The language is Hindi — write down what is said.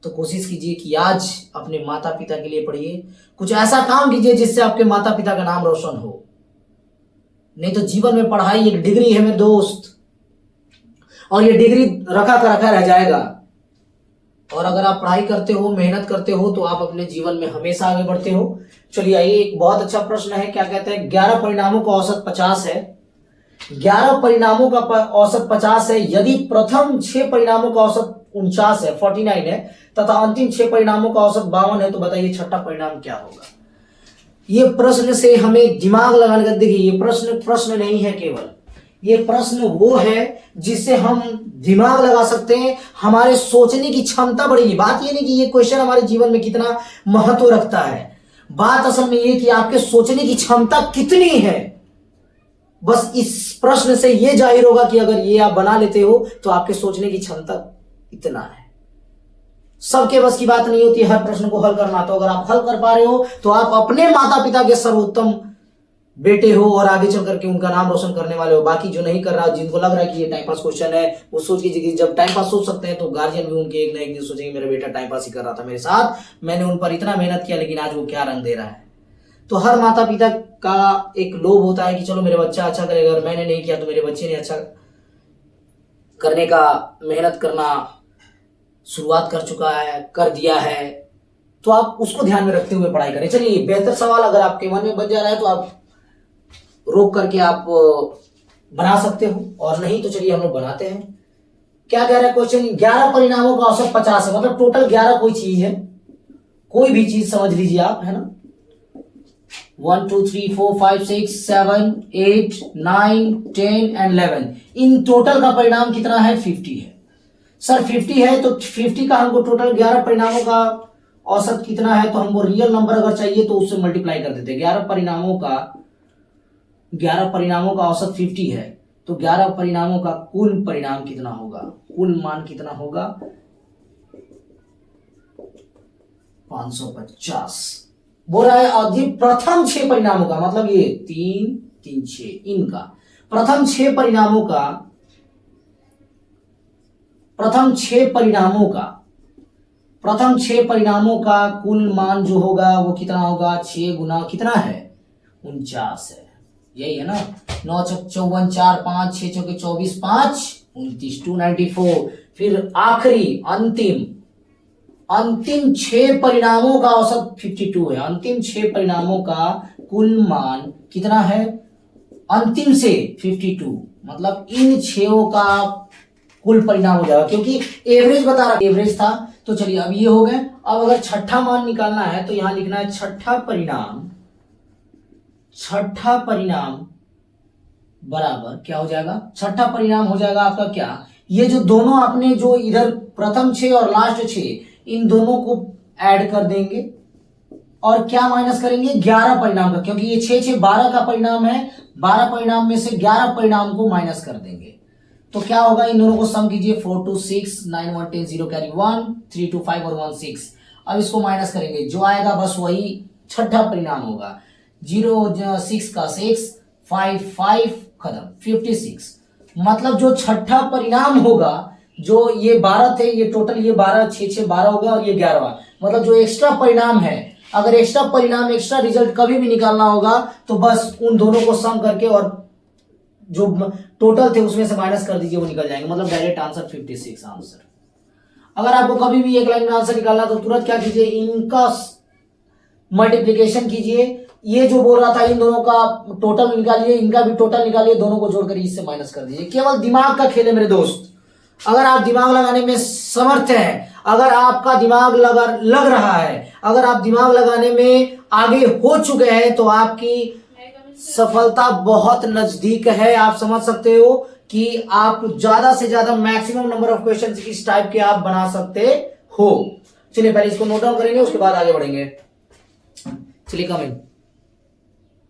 तो कोशिश कीजिए कि आज अपने माता पिता के लिए पढ़िए, कुछ ऐसा काम कीजिए जिससे आपके माता पिता का नाम रोशन हो। नहीं तो जीवन में पढ़ाई एक डिग्री है मेरे दोस्त, और ये डिग्री रखा का रखा रह जाएगा। और अगर आप पढ़ाई करते हो, मेहनत करते हो, तो आप अपने जीवन में हमेशा आगे बढ़ते हो। चलिए आइए, एक बहुत अच्छा प्रश्न है, क्या कहते हैं, 11 परिणामों का औसत 50 है। 11 परिणामों का औसत 50 है, यदि प्रथम 6 परिणामों का औसत 49 है, 49 है, तथा अंतिम 6 परिणामों का औसत 52 है, तो बताइए छठा परिणाम क्या होगा। ये प्रश्न से हमें दिमाग लगाने का, देखिए ये प्रश्न नहीं है केवल, ये प्रश्न वो है जिससे हम दिमाग लगा सकते हैं, हमारे सोचने की क्षमता बढ़ेगी। बात ये नहीं कि ये क्वेश्चन हमारे जीवन में कितना महत्व रखता है, बात असल में ये कि आपके सोचने की क्षमता कितनी है। बस इस प्रश्न से ये जाहिर होगा कि अगर ये आप बना लेते हो तो आपके सोचने की क्षमता इतना है। सबके बस की बात नहीं होती हर प्रश्न को हल करना, तो अगर आप हल कर पा रहे हो तो आप अपने माता पिता के सर्वोत्तम बेटे हो और आगे चल करके उनका नाम रोशन करने वाले हो। बाकी जो नहीं कर रहा, जिनको लग रहा है कि ये टाइम पास क्वेश्चन है, वो सोच कीजिए कि जब टाइम पास सोच सकते हैं तो गार्जियन भी उनके एक ना एक दिन सोचेंगे मेरा बेटा टाइम पास ही कर रहा था मेरे साथ, मैंने उन पर इतना मेहनत किया लेकिन आज वो क्या रंग दे रहा है। तो हर माता पिता का एक लोभ होता है कि चलो मेरा बच्चा अच्छा करेगा, अगर मैंने नहीं किया तो मेरे बच्चे ने अच्छा करने का मेहनत करना शुरुआत कर चुका है, कर दिया है, तो आप उसको ध्यान में रखते हुए पढ़ाई करें। चलिए बेहतर सवाल अगर आपके मन में बन जा रहा है तो आप रोक करके आप बना सकते हो, और नहीं तो चलिए हम लोग बनाते हैं। क्या कह रहा है क्वेश्चन, 11 परिणामों का औसत 50 है, मतलब टोटल 11 कोई चीज है, कोई भी चीज समझ लीजिए आप, है ना। 1 2 3 4 5 6 7 8 9 10 एंड 11, इन टोटल का परिणाम कितना है, 50 है। सर 50 है तो 50 का हमको टोटल 11 परिणामों का औसत कितना है, तो हमको रियल नंबर अगर चाहिए तो उससे मल्टीप्लाई कर देते हैं। 11 परिणामों का औसत 50 है, तो 11 परिणामों का कुल परिणाम कितना होगा, कुल मान कितना होगा, 550 बोल रहा है। अधिक प्रथम 6 परिणामों का मतलब ये 3 3 6, इनका प्रथम 6 परिणामों का प्रथम 6 परिणामों का कुल मान जो होगा वो कितना होगा, 6 गुना कितना है, 49 है, यही है ना। 9 चौक 54, 4 5 6 चौके 24, 5 29, 294। फिर आखिरी अंतिम 6 परिणामों का औसत 52 है। अंतिम 6 परिणामों का कुल मान कितना है, अंतिम से 52, मतलब इन 6 का कुल परिणाम हो जाएगा, क्योंकि एवरेज बता रहा, एवरेज था। तो चलिए अब ये हो गए। अब अगर छठा मान निकालना है तो यहां लिखना है छठा परिणाम बराबर क्या हो जाएगा, छठा परिणाम हो जाएगा आपका क्या, ये जो दोनों आपने जो इधर प्रथम 6 और लास्ट 6, इन दोनों को ऐड कर देंगे और क्या माइनस करेंगे, 11 परिणाम का, क्योंकि ये 6 6 12 का परिणाम है, 12 परिणाम में से 11 परिणाम को माइनस कर देंगे। तो क्या होगा, इन दोनों को सम कीजिए, 4 2 6 9 1 10 0 कैरी 1 3 2 5 और 1 6। अब इसको माइनस करेंगे, जो आएगा बस वही छठा परिणाम होगा। 0 6 का 6, 5 5 खत्म, 56। मतलब जो छठा परिणाम होगा, जो ये 12 थे, ये टोटल ये 12 6 6 12 होगा और ये 11वां, मतलब जो एक्स्ट्रा परिणाम है, अगर एक्स्ट्रा परिणाम एक्स्ट्रा रिजल्ट कभी भी निकालना होगा तो बस उन दोनों को सम करके और जो टोटल थे उसमें से माइनस कर दीजिए, वो निकल जाएंगे, मतलब डायरेक्ट आंसर 56 आंसर। अगर आपको कभी भी एक लाइन में आंसर निकालना तो तुरंत क्या कीजिए, इनका मल्टीप्लीकेशन कीजिए। ये जो बोल रहा था इन दोनों का टोटल निकालिए, इनका भी टोटल निकालिए, दोनों को जोड़कर इससे माइनस कर दीजिए। केवल दिमाग का खेल है मेरे दोस्त। अगर आप दिमाग लगाने में समर्थ हैं, अगर आपका दिमाग लग रहा है, अगर आप दिमाग लगाने में आगे हो चुके हैं, तो आपकी सफलता बहुत नजदीक है। आप समझ सकते हो कि आप ज्यादा से ज्यादा मैक्सिमम नंबर ऑफ क्वेश्चंस इस टाइप के आप बना सकते हो। चलिए पहले इसको नोट डाउन करेंगे, उसके बाद आगे बढ़ेंगे। चलिए कमेंट।